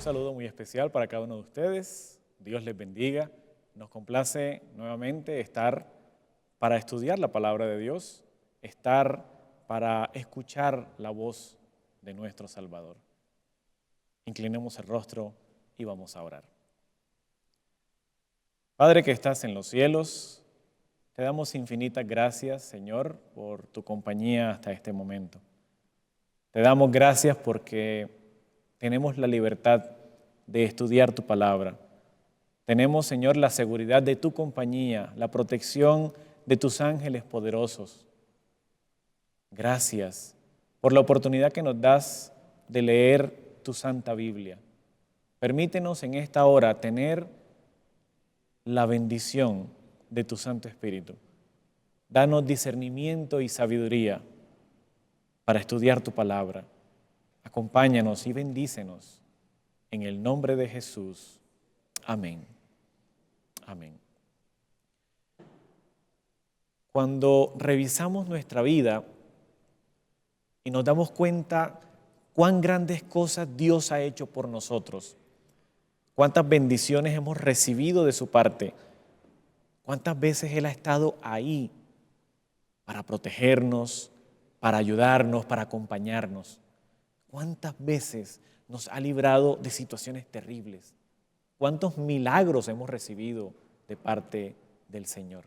saludo muy especial para cada uno de ustedes. Dios les bendiga. Nos complace nuevamente estar para estudiar la palabra de Dios, estar para escuchar la voz de nuestro Salvador. Inclinemos el rostro y vamos a orar. Padre que estás en los cielos, te damos infinitas gracias, Señor, por tu compañía hasta este momento. Te damos gracias porque tenemos la libertad de estudiar tu palabra. Tenemos, Señor, la seguridad de tu compañía, la protección de tus ángeles poderosos. Gracias por la oportunidad que nos das de leer tu Santa Biblia. Permítenos en esta hora tener la bendición de tu Santo Espíritu. Danos discernimiento y sabiduría para estudiar tu palabra. Acompáñanos y bendícenos. En el nombre de Jesús. Amén. Amén. Cuando revisamos nuestra vida y nos damos cuenta cuán grandes cosas Dios ha hecho por nosotros, cuántas bendiciones hemos recibido de su parte, cuántas veces Él ha estado ahí para protegernos, para ayudarnos, para acompañarnos. ¿Cuántas veces nos ha librado de situaciones terribles? ¿Cuántos milagros hemos recibido de parte del Señor?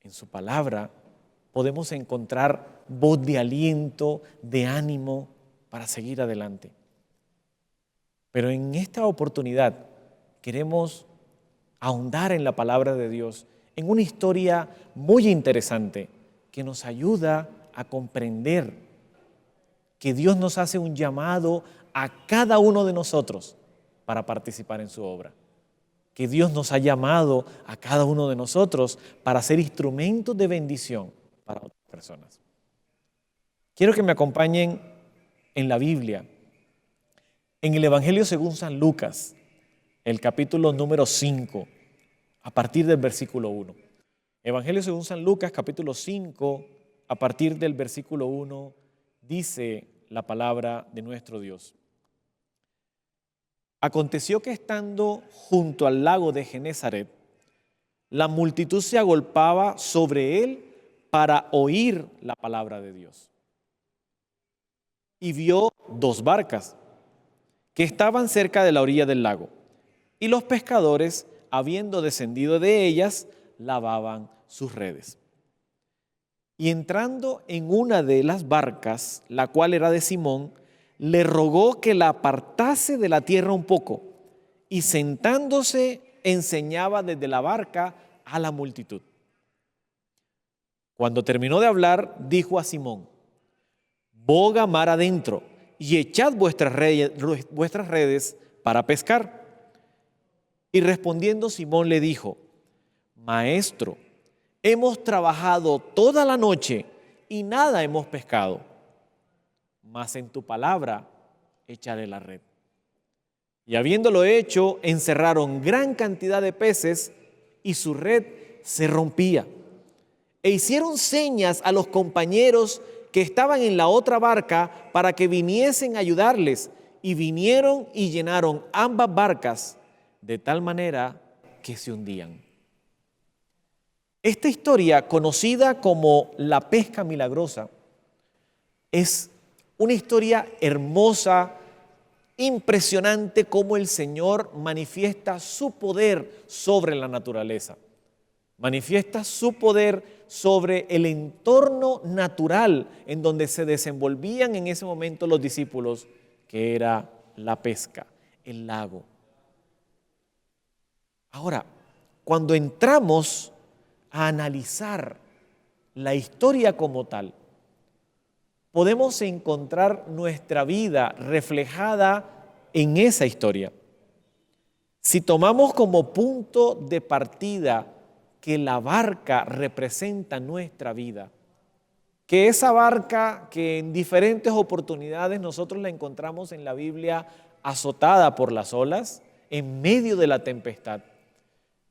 En su palabra podemos encontrar voz de aliento, de ánimo para seguir adelante. Pero en esta oportunidad queremos ahondar en la palabra de Dios, en una historia muy interesante que nos ayuda a comprender que Dios nos hace un llamado a cada uno de nosotros para participar en su obra. Que Dios nos ha llamado a cada uno de nosotros para ser instrumentos de bendición para otras personas. Quiero que me acompañen en la Biblia, en el Evangelio según San Lucas, el capítulo número 5, a partir del versículo 1. Evangelio según San Lucas, capítulo 5, a partir del versículo 1, dice la palabra de nuestro Dios. Aconteció que estando junto al lago de Genesaret, la multitud se agolpaba sobre él para oír la palabra de Dios. Y vio dos barcas que estaban cerca de la orilla del lago, y los pescadores, habiendo descendido de ellas, lavaban sus redes. Y entrando en una de las barcas, la cual era de Simón, le rogó que la apartase de la tierra un poco, y sentándose enseñaba desde la barca a la multitud. Cuando terminó de hablar, dijo a Simón: boga mar adentro y echad vuestras redes para pescar. Y respondiendo Simón le dijo: Maestro, hemos trabajado toda la noche y nada hemos pescado, mas en tu palabra echaré la red. Y habiéndolo hecho, encerraron gran cantidad de peces y su red se rompía. E hicieron señas a los compañeros que estaban en la otra barca para que viniesen a ayudarles, y vinieron y llenaron ambas barcas de tal manera que se hundían. Esta historia, conocida como la pesca milagrosa, es una historia hermosa, impresionante, cómo el Señor manifiesta su poder sobre la naturaleza. Manifiesta su poder sobre el entorno natural en donde se desenvolvían en ese momento los discípulos, que era la pesca, el lago. Ahora, cuando entramos a analizar la historia como tal, podemos encontrar nuestra vida reflejada en esa historia. Si tomamos como punto de partida que la barca representa nuestra vida, que esa barca que en diferentes oportunidades nosotros la encontramos en la Biblia azotada por las olas, en medio de la tempestad,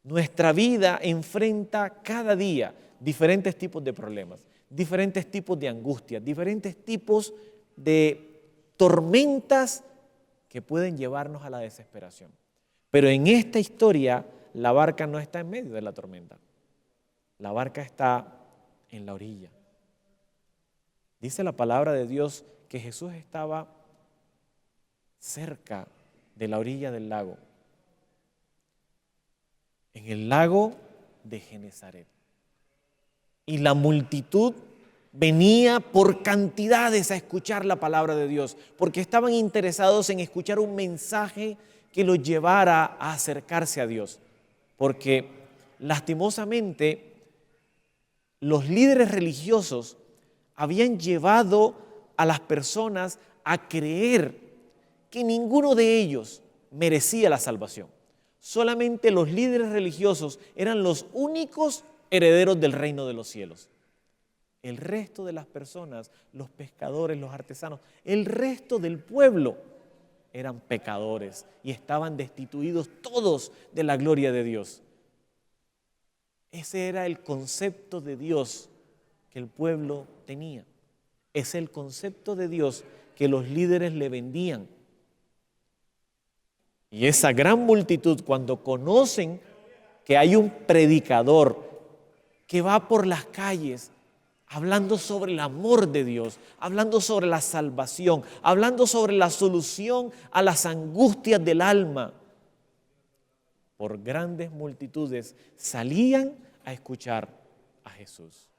nuestra vida enfrenta cada día diferentes tipos de problemas, diferentes tipos de angustias, diferentes tipos de tormentas que pueden llevarnos a la desesperación. Pero en esta historia, la barca no está en medio de la tormenta. La barca está en la orilla. Dice la palabra de Dios que Jesús estaba cerca de la orilla del lago, en el lago de Genesaret. Y la multitud venía por cantidades a escuchar la palabra de Dios, porque estaban interesados en escuchar un mensaje que los llevara a acercarse a Dios. Porque lastimosamente los líderes religiosos habían llevado a las personas a creer que ninguno de ellos merecía la salvación. Solamente los líderes religiosos eran los únicos herederos del reino de los cielos. El resto de las personas, los pescadores, los artesanos, el resto del pueblo eran pecadores y estaban destituidos todos de la gloria de Dios. Ese era el concepto de Dios que el pueblo tenía. Es el concepto de Dios que los líderes le vendían. Y esa gran multitud, cuando conocen que hay un predicador que va por las calles hablando sobre el amor de Dios, hablando sobre la salvación, hablando sobre la solución a las angustias del alma, por grandes multitudes salían a escuchar a Jesús.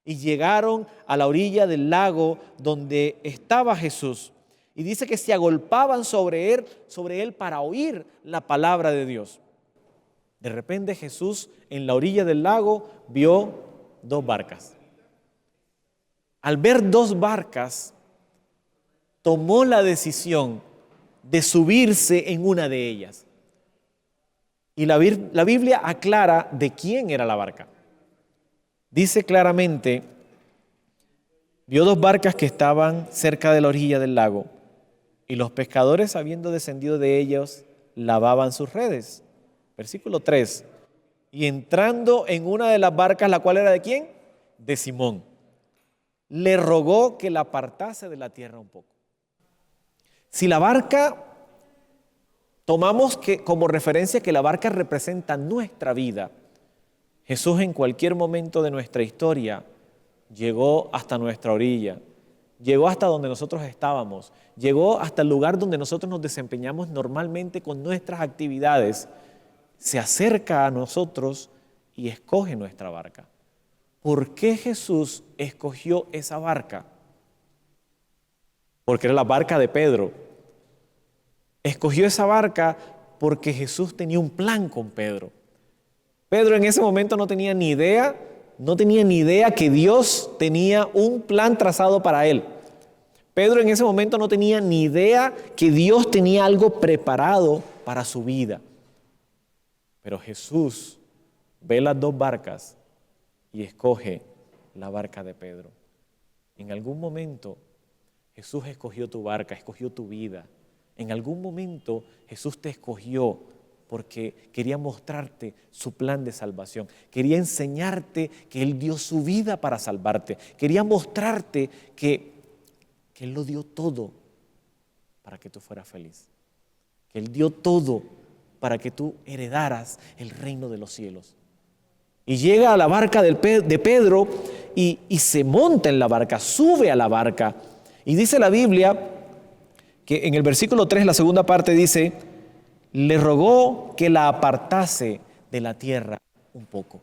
Y llegaron a la orilla del lago donde estaba Jesús. Y dice que se agolpaban sobre él para oír la palabra de Dios. De repente Jesús en la orilla del lago vio 2 barcas. Al ver 2 barcas, tomó la decisión de subirse en una de ellas. Y la Biblia aclara de quién era la barca. Dice claramente, vio 2 barcas que estaban cerca de la orilla del lago, y los pescadores, habiendo descendido de ellos, lavaban sus redes. Versículo 3. Y entrando en una de las barcas, ¿la cual era de quién? De Simón. Le rogó que la apartase de la tierra un poco. Si la barca, tomamos como referencia que la barca representa nuestra vida, Jesús en cualquier momento de nuestra historia llegó hasta nuestra orilla, llegó hasta donde nosotros estábamos, llegó hasta el lugar donde nosotros nos desempeñamos normalmente con nuestras actividades, se acerca a nosotros y escoge nuestra barca. ¿Por qué Jesús escogió esa barca? Porque era la barca de Pedro. Escogió esa barca porque Jesús tenía un plan con Pedro. Pedro en ese momento no tenía ni idea que Dios tenía un plan trazado para él. Pedro en ese momento no tenía ni idea que Dios tenía algo preparado para su vida. Pero Jesús ve las 2 barcas y escoge la barca de Pedro. En algún momento Jesús escogió tu barca, escogió tu vida. En algún momento Jesús te escogió porque quería mostrarte su plan de salvación. Quería enseñarte que Él dio su vida para salvarte. Quería mostrarte que Él lo dio todo para que tú fueras feliz. Que Él dio todo para que tú heredaras el reino de los cielos. Y llega a la barca de Pedro y se monta en la barca, sube a la barca. Y dice la Biblia que en el versículo 3, la segunda parte dice, le rogó que la apartase de la tierra un poco.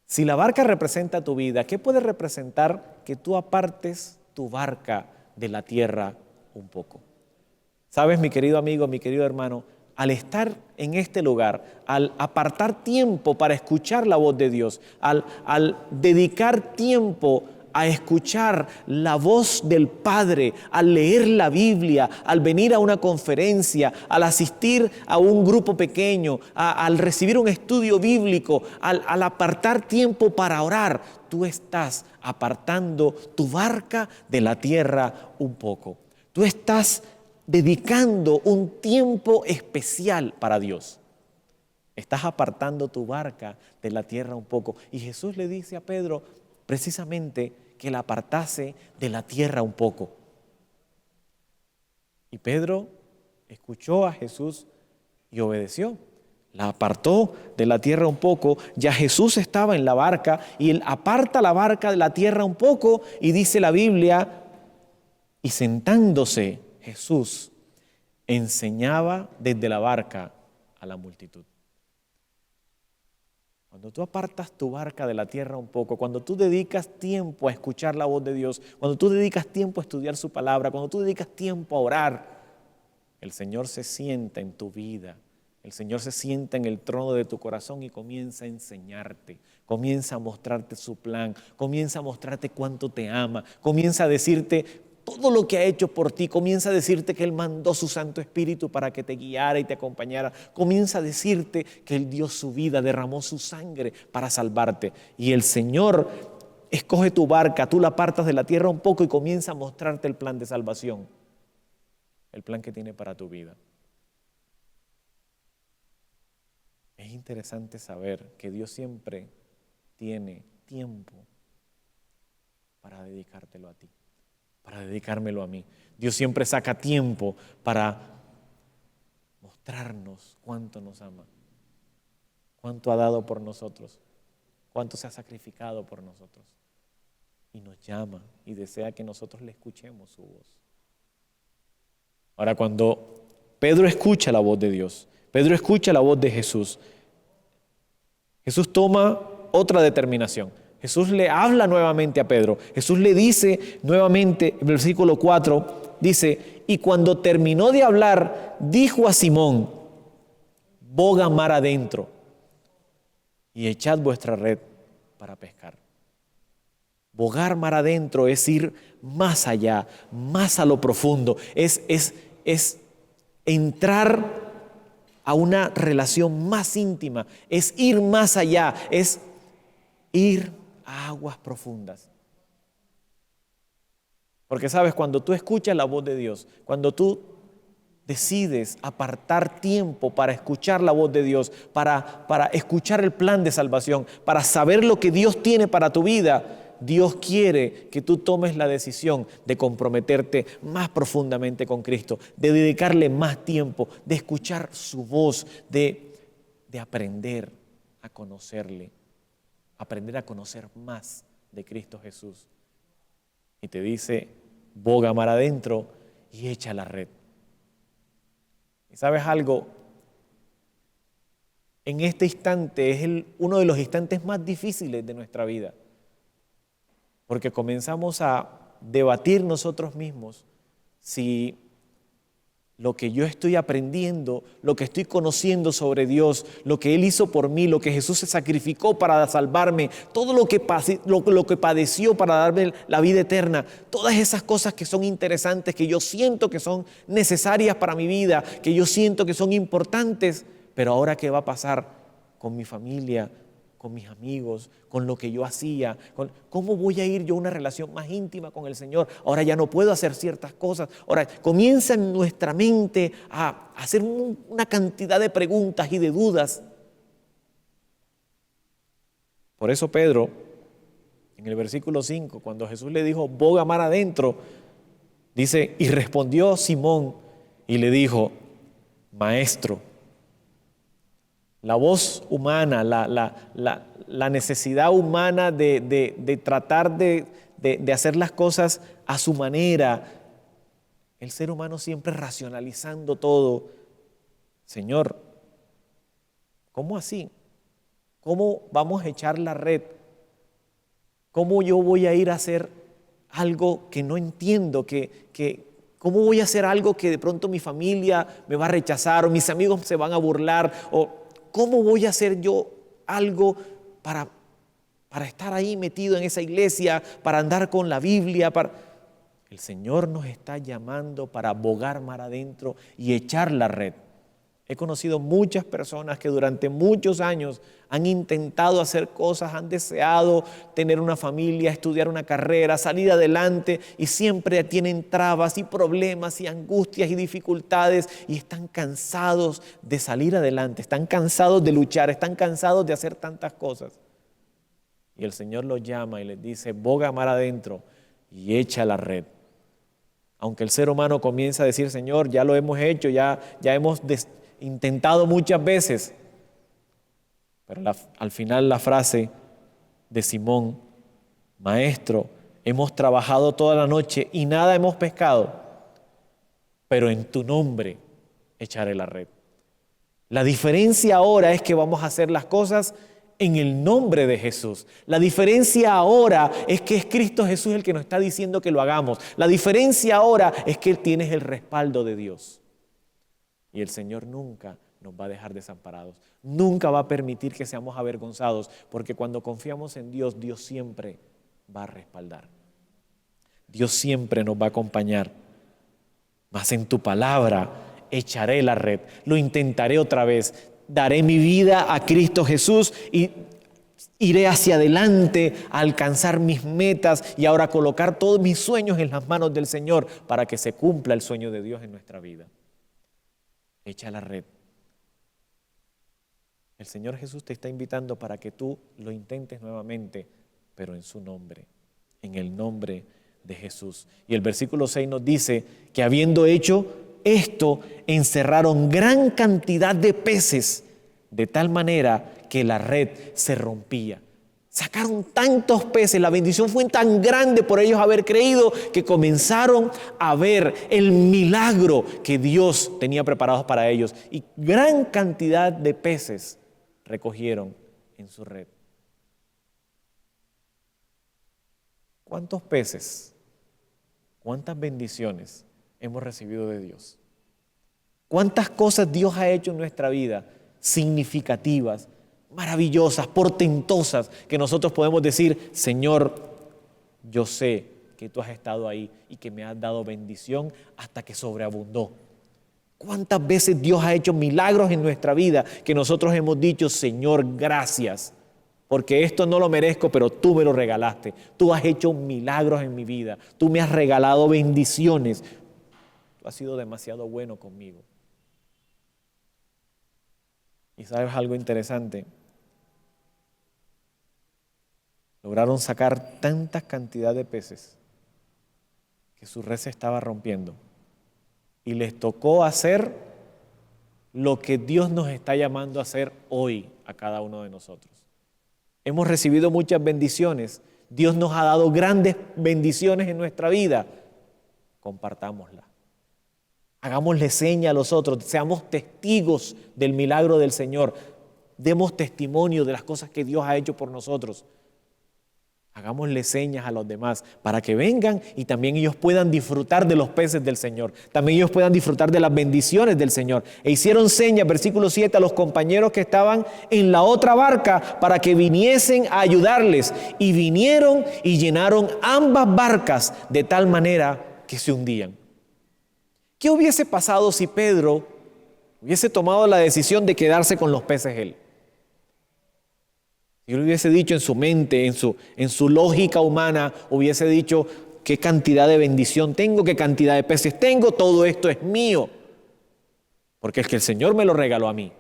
Si la barca representa tu vida, ¿qué puede representar que tú apartes tu barca de la tierra un poco? Sabes, mi querido amigo, mi querido hermano, al estar en este lugar, al apartar tiempo para escuchar la voz de Dios, al dedicar tiempo a escuchar la voz del Padre, al leer la Biblia, al venir a una conferencia, al asistir a un grupo pequeño, al recibir un estudio bíblico, al apartar tiempo para orar, tú estás apartando tu barca de la tierra un poco. Tú estás dedicando un tiempo especial para Dios. Estás apartando tu barca de la tierra un poco. Y Jesús le dice a Pedro precisamente que la apartase de la tierra un poco. Y Pedro escuchó a Jesús y obedeció. La apartó de la tierra un poco. Ya Jesús estaba en la barca y él aparta la barca de la tierra un poco y dice la Biblia, y sentándose Jesús enseñaba desde la barca a la multitud. Cuando tú apartas tu barca de la tierra un poco, cuando tú dedicas tiempo a escuchar la voz de Dios, cuando tú dedicas tiempo a estudiar su palabra, cuando tú dedicas tiempo a orar, el Señor se sienta en tu vida. El Señor se sienta en el trono de tu corazón y comienza a enseñarte, comienza a mostrarte su plan, comienza a mostrarte cuánto te ama, comienza a decirte todo lo que ha hecho por ti, comienza a decirte que Él mandó su Santo Espíritu para que te guiara y te acompañara, comienza a decirte que Él dio su vida, derramó su sangre para salvarte. Y el Señor escoge tu barca, tú la apartas de la tierra un poco y comienza a mostrarte el plan de salvación, el plan que tiene para tu vida. Es interesante saber que Dios siempre tiene tiempo para dedicártelo a ti, para dedicármelo a mí. Dios siempre saca tiempo para mostrarnos cuánto nos ama, cuánto ha dado por nosotros, cuánto se ha sacrificado por nosotros. Y nos llama y desea que nosotros le escuchemos su voz. Ahora, cuando Pedro escucha la voz de Dios, Pedro escucha la voz de Jesús, Jesús toma otra determinación. Jesús le habla nuevamente a Pedro. Jesús le dice nuevamente, en el versículo 4, dice, y cuando terminó de hablar, dijo a Simón, boga mar adentro y echad vuestra red para pescar. Bogar mar adentro es ir más allá, más a lo profundo, es entrar a una relación más íntima, es ir más allá, es ir a aguas profundas. Porque sabes, cuando tú escuchas la voz de Dios, cuando tú decides apartar tiempo para escuchar la voz de Dios, para escuchar el plan de salvación, para saber lo que Dios tiene para tu vida, Dios quiere que tú tomes la decisión de comprometerte más profundamente con Cristo, de dedicarle más tiempo, de escuchar su voz, de aprender a conocerle, aprender a conocer más de Cristo Jesús. Y te dice, boga mar adentro y echa la red. ¿Y sabes algo? En este instante es uno de los instantes más difíciles de nuestra vida. Porque comenzamos a debatir nosotros mismos si lo que yo estoy aprendiendo, lo que estoy conociendo sobre Dios, lo que Él hizo por mí, lo que Jesús se sacrificó para salvarme, todo lo que padeció para darme la vida eterna, todas esas cosas que son interesantes, que yo siento que son necesarias para mi vida, que yo siento que son importantes, pero ahora ¿qué va a pasar con mi familia, con mis amigos, con lo que yo hacía? ¿Cómo voy a ir yo a una relación más íntima con el Señor? Ahora ya no puedo hacer ciertas cosas. Ahora comienza en nuestra mente a hacer una cantidad de preguntas y de dudas. Por eso Pedro, en el versículo 5, cuando Jesús le dijo, boga mar adentro, dice, y respondió Simón y le dijo, Maestro. La voz humana, la necesidad humana de tratar de hacer las cosas a su manera. El ser humano siempre racionalizando todo. Señor, ¿cómo así? ¿Cómo vamos a echar la red? ¿Cómo yo voy a ir a hacer algo que no entiendo? ¿Cómo voy a hacer algo que de pronto mi familia me va a rechazar o mis amigos se van a burlar? ¿O cómo voy a hacer yo algo para estar ahí metido en esa iglesia, para andar con la Biblia? El Señor nos está llamando para bogar mar adentro y echar la red. He conocido muchas personas que durante muchos años han intentado hacer cosas, han deseado tener una familia, estudiar una carrera, salir adelante y siempre tienen trabas y problemas y angustias y dificultades y están cansados de salir adelante, están cansados de luchar, están cansados de hacer tantas cosas. Y el Señor los llama y les dice, boga mar adentro y echa la red. Aunque el ser humano comienza a decir, Señor, ya lo hemos hecho, ya hemos intentado muchas veces. Pero al final la frase de Simón, Maestro, hemos trabajado toda la noche y nada hemos pescado, pero en tu nombre echaré la red. La diferencia ahora es que vamos a hacer las cosas en el nombre de Jesús. La diferencia ahora es que es Cristo Jesús el que nos está diciendo que lo hagamos. La diferencia ahora es que tienes el respaldo de Dios. Y el Señor nunca nos va a dejar desamparados. Nunca va a permitir que seamos avergonzados, porque cuando confiamos en Dios, Dios siempre va a respaldar. Dios siempre nos va a acompañar. Mas en tu palabra echaré la red, lo intentaré otra vez, daré mi vida a Cristo Jesús y iré hacia adelante a alcanzar mis metas y ahora colocar todos mis sueños en las manos del Señor para que se cumpla el sueño de Dios en nuestra vida. Echa la red. El Señor Jesús te está invitando para que tú lo intentes nuevamente, pero en su nombre, en el nombre de Jesús. Y el versículo 6 nos dice que habiendo hecho esto, encerraron gran cantidad de peces, de tal manera que la red se rompía. Sacaron tantos peces, la bendición fue tan grande por ellos haber creído que comenzaron a ver el milagro que Dios tenía preparados para ellos. Y gran cantidad de peces recogieron en su red. ¿Cuántos peces, cuántas bendiciones hemos recibido de Dios? ¿Cuántas cosas Dios ha hecho en nuestra vida significativas, maravillosas, portentosas, que nosotros podemos decir, Señor, yo sé que tú has estado ahí y que me has dado bendición hasta que sobreabundó? ¿Cuántas veces Dios ha hecho milagros en nuestra vida que nosotros hemos dicho, Señor, gracias, porque esto no lo merezco, pero tú me lo regalaste. Tú has hecho milagros en mi vida. Tú me has regalado bendiciones. Tú has sido demasiado bueno conmigo. Y sabes algo interesante. Lograron sacar tanta cantidad de peces que su red se estaba rompiendo. Y les tocó hacer lo que Dios nos está llamando a hacer hoy a cada uno de nosotros. Hemos recibido muchas bendiciones. Dios nos ha dado grandes bendiciones en nuestra vida. Compartámoslas. Hagámosle seña a los otros. Seamos testigos del milagro del Señor. Demos testimonio de las cosas que Dios ha hecho por nosotros. Hagámosle señas a los demás para que vengan y también ellos puedan disfrutar de los peces del Señor. También ellos puedan disfrutar de las bendiciones del Señor. E hicieron señas, versículo 7, a los compañeros que estaban en la otra barca para que viniesen a ayudarles. Y vinieron y llenaron ambas barcas de tal manera que se hundían. ¿Qué hubiese pasado si Pedro hubiese tomado la decisión de quedarse con los peces él? Si él hubiese dicho en su mente, en su lógica humana, hubiese dicho qué cantidad de bendición tengo, qué cantidad de peces tengo, todo esto es mío, porque es que el Señor me lo regaló a mí.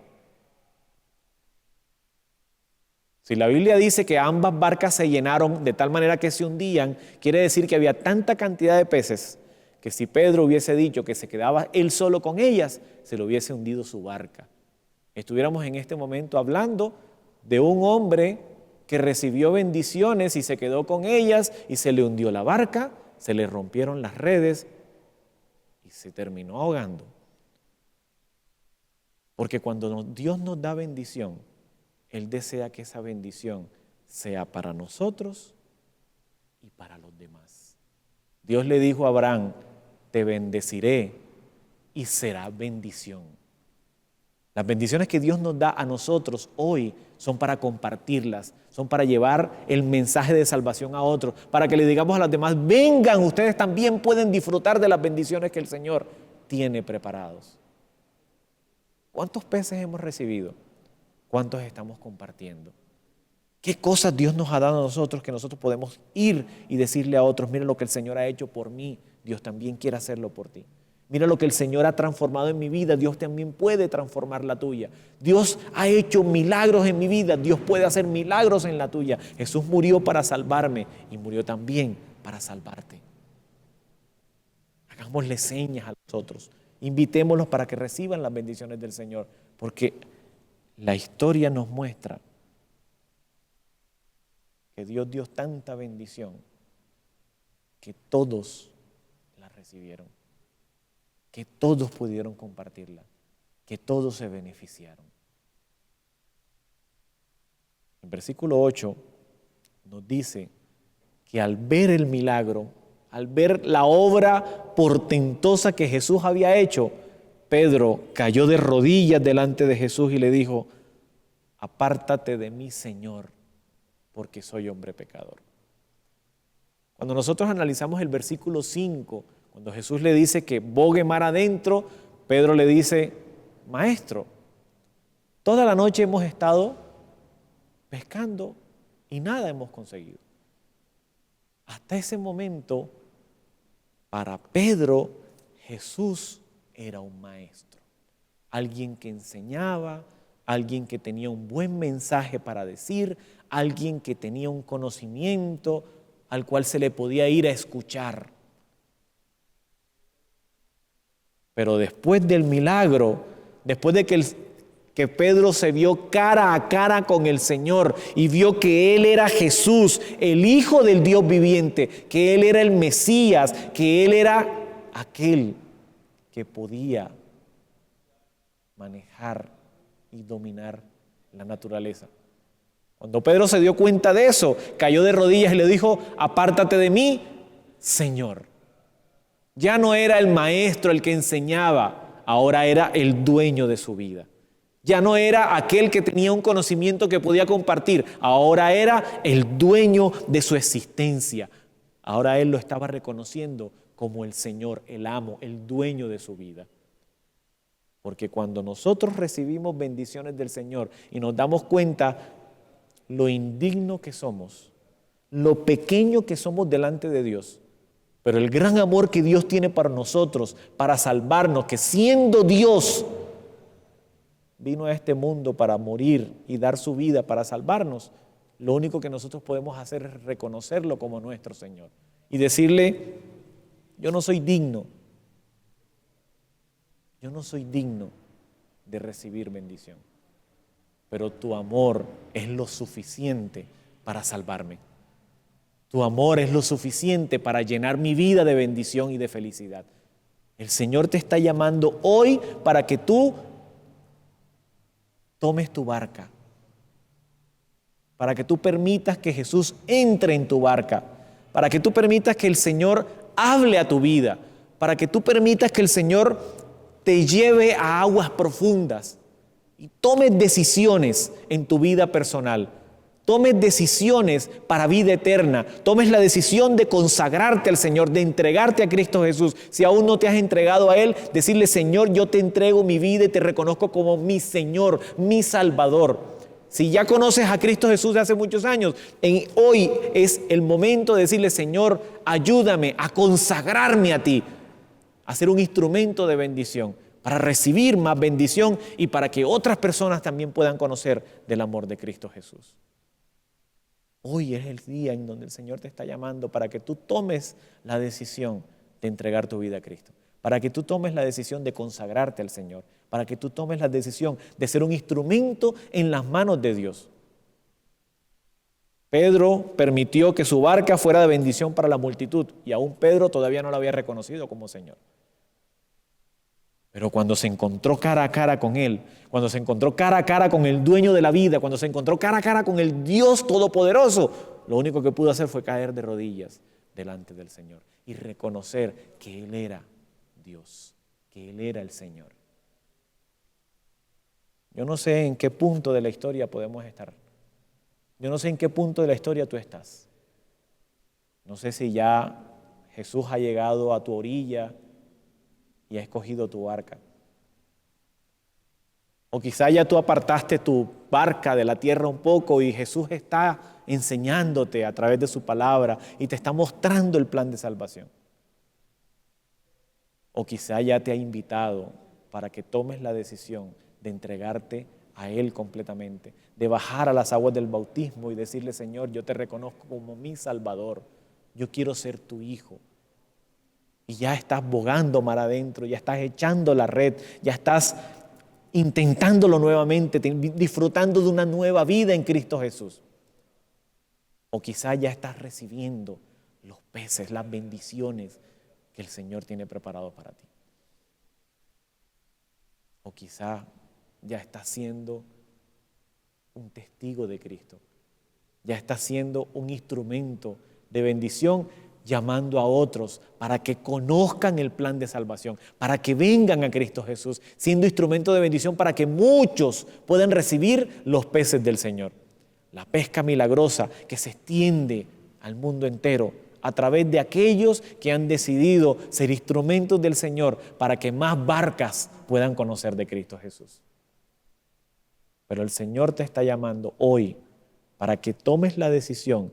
Si la Biblia dice que ambas barcas se llenaron de tal manera que se hundían, quiere decir que había tanta cantidad de peces que si Pedro hubiese dicho que se quedaba él solo con ellas, se le hubiese hundido su barca. Estuviéramos en este momento hablando de un hombre que recibió bendiciones y se quedó con ellas y se le hundió la barca, se le rompieron las redes y se terminó ahogando. Porque cuando Dios nos da bendición, Él desea que esa bendición sea para nosotros y para los demás. Dios le dijo a Abraham, te bendeciré y será bendición. Las bendiciones que Dios nos da a nosotros hoy son para compartirlas, son para llevar el mensaje de salvación a otros, para que le digamos a los demás, vengan, ustedes también pueden disfrutar de las bendiciones que el Señor tiene preparados. ¿Cuántos peces hemos recibido? ¿Cuántos estamos compartiendo? ¿Qué cosas Dios nos ha dado a nosotros que nosotros podemos ir y decirle a otros, mira lo que el Señor ha hecho por mí, Dios también quiere hacerlo por ti? Mira lo que el Señor ha transformado en mi vida, Dios también puede transformar la tuya. Dios ha hecho milagros en mi vida, Dios puede hacer milagros en la tuya. Jesús murió para salvarme y murió también para salvarte. Hagámosle señas a los otros. Invitémoslos para que reciban las bendiciones del Señor, porque la historia nos muestra que Dios dio tanta bendición que todos la recibieron, que todos pudieron compartirla, que todos se beneficiaron. En versículo 8 nos dice que al ver el milagro, al ver la obra portentosa que Jesús había hecho, Pedro cayó de rodillas delante de Jesús y le dijo: apártate de mí, Señor, porque soy hombre pecador. Cuando nosotros analizamos el versículo 5, cuando Jesús le dice que bogue mar adentro, Pedro le dice: Maestro, toda la noche hemos estado pescando y nada hemos conseguido. Hasta ese momento, para Pedro, Jesús era un maestro, alguien que enseñaba, alguien que tenía un buen mensaje para decir, alguien que tenía un conocimiento al cual se le podía ir a escuchar. Pero después del milagro, después de que Pedro se vio cara a cara con el Señor y vio que Él era Jesús, el Hijo del Dios viviente, que Él era el Mesías, que Él era aquel que podía manejar y dominar la naturaleza. Cuando Pedro se dio cuenta de eso, cayó de rodillas y le dijo: apártate de mí, Señor. Ya no era el maestro el que enseñaba, ahora era el dueño de su vida. Ya no era aquel que tenía un conocimiento que podía compartir, ahora era el dueño de su existencia. Ahora él lo estaba reconociendo como el Señor, el amo, el dueño de su vida. Porque cuando nosotros recibimos bendiciones del Señor y nos damos cuenta lo indigno que somos, lo pequeño que somos delante de Dios, pero el gran amor que Dios tiene para nosotros, para salvarnos, que siendo Dios vino a este mundo para morir y dar su vida para salvarnos, lo único que nosotros podemos hacer es reconocerlo como nuestro Señor y decirle: yo no soy digno de recibir bendición, pero tu amor es lo suficiente para salvarme. Tu amor es lo suficiente para llenar mi vida de bendición y de felicidad. El Señor te está llamando hoy para que tú tomes tu barca, para que tú permitas que Jesús entre en tu barca, para que tú permitas que el Señor hable a tu vida, para que tú permitas que el Señor te lleve a aguas profundas y tomes decisiones en tu vida personal, tomes decisiones para vida eterna, tomes la decisión de consagrarte al Señor, de entregarte a Cristo Jesús. Si aún no te has entregado a Él, decirle: Señor, yo te entrego mi vida y te reconozco como mi Señor, mi Salvador. Si ya conoces a Cristo Jesús de hace muchos años, hoy es el momento de decirle: Señor, ayúdame a consagrarme a ti, a ser un instrumento de bendición, para recibir más bendición y para que otras personas también puedan conocer del amor de Cristo Jesús. Hoy es el día en donde el Señor te está llamando para que tú tomes la decisión de entregar tu vida a Cristo, para que tú tomes la decisión de consagrarte al Señor, para que tú tomes la decisión de ser un instrumento en las manos de Dios. Pedro permitió que su barca fuera de bendición para la multitud y aún Pedro todavía no lo había reconocido como Señor. Pero cuando se encontró cara a cara con Él, cuando se encontró cara a cara con el dueño de la vida, cuando se encontró cara a cara con el Dios Todopoderoso, lo único que pudo hacer fue caer de rodillas delante del Señor y reconocer que Él era Dios, que Él era el Señor. Yo no sé en qué punto de la historia podemos estar. Yo no sé en qué punto de la historia tú estás. No sé si ya Jesús ha llegado a tu orilla y ha escogido tu barca. O quizá ya tú apartaste tu barca de la tierra un poco y Jesús está enseñándote a través de su palabra y te está mostrando el plan de salvación. O quizá ya te ha invitado para que tomes la decisión de entregarte a Él completamente, de bajar a las aguas del bautismo y decirle: Señor, yo te reconozco como mi Salvador, yo quiero ser tu hijo. y ya estás bogando mar adentro, ya estás echando la red, ya estás intentándolo nuevamente, disfrutando de una nueva vida en Cristo Jesús. O quizás ya estás recibiendo los peces, las bendiciones que el Señor tiene preparado para ti. O quizá ya estás siendo un testigo de Cristo. Ya estás siendo un instrumento de bendición, llamando a otros para que conozcan el plan de salvación, para que vengan a Cristo Jesús, siendo instrumento de bendición para que muchos puedan recibir los peces del Señor. La pesca milagrosa que se extiende al mundo entero a través de aquellos que han decidido ser instrumentos del Señor para que más barcas puedan conocer de Cristo Jesús. Pero el Señor te está llamando hoy para que tomes la decisión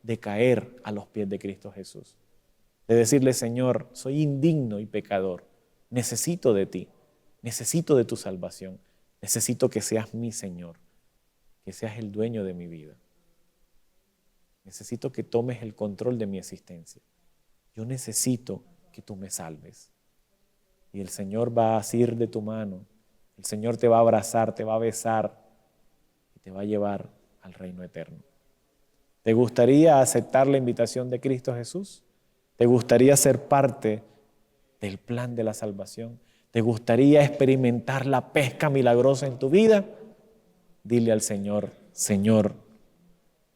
de caer a los pies de Cristo Jesús. De decirle, Señor, soy indigno y pecador, necesito de ti, necesito de tu salvación, necesito que seas mi Señor, que seas el dueño de mi vida. Necesito que tomes el control de mi existencia. Yo necesito que tú me salves. Y el Señor va a asir de tu mano, el Señor te va a abrazar, te va a besar y te va a llevar al reino eterno. ¿Te gustaría aceptar la invitación de Cristo Jesús? ¿Te gustaría ser parte del plan de la salvación? ¿Te gustaría experimentar la pesca milagrosa en tu vida? Dile al Señor, Señor,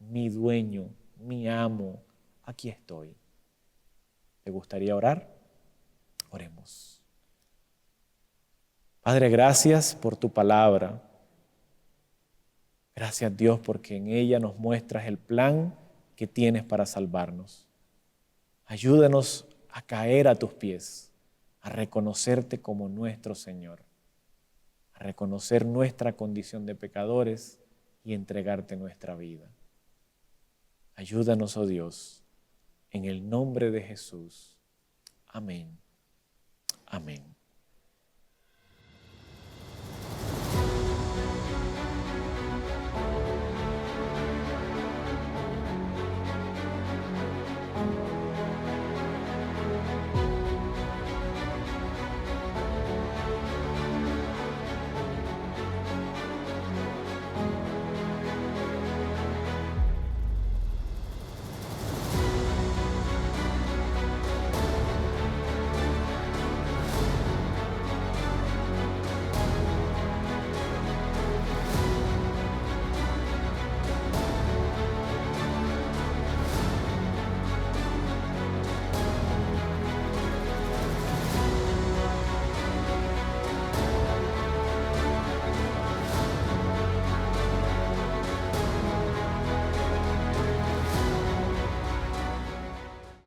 mi dueño, mi amo, aquí estoy. ¿Te gustaría orar? Oremos. Padre, gracias por tu palabra. Gracias, Dios, porque en ella nos muestras el plan que tienes para salvarnos. Ayúdanos a caer a tus pies, a reconocerte como nuestro Señor, a reconocer nuestra condición de pecadores y entregarte nuestra vida. Ayúdanos, oh Dios, en el nombre de Jesús. Amén. Amén.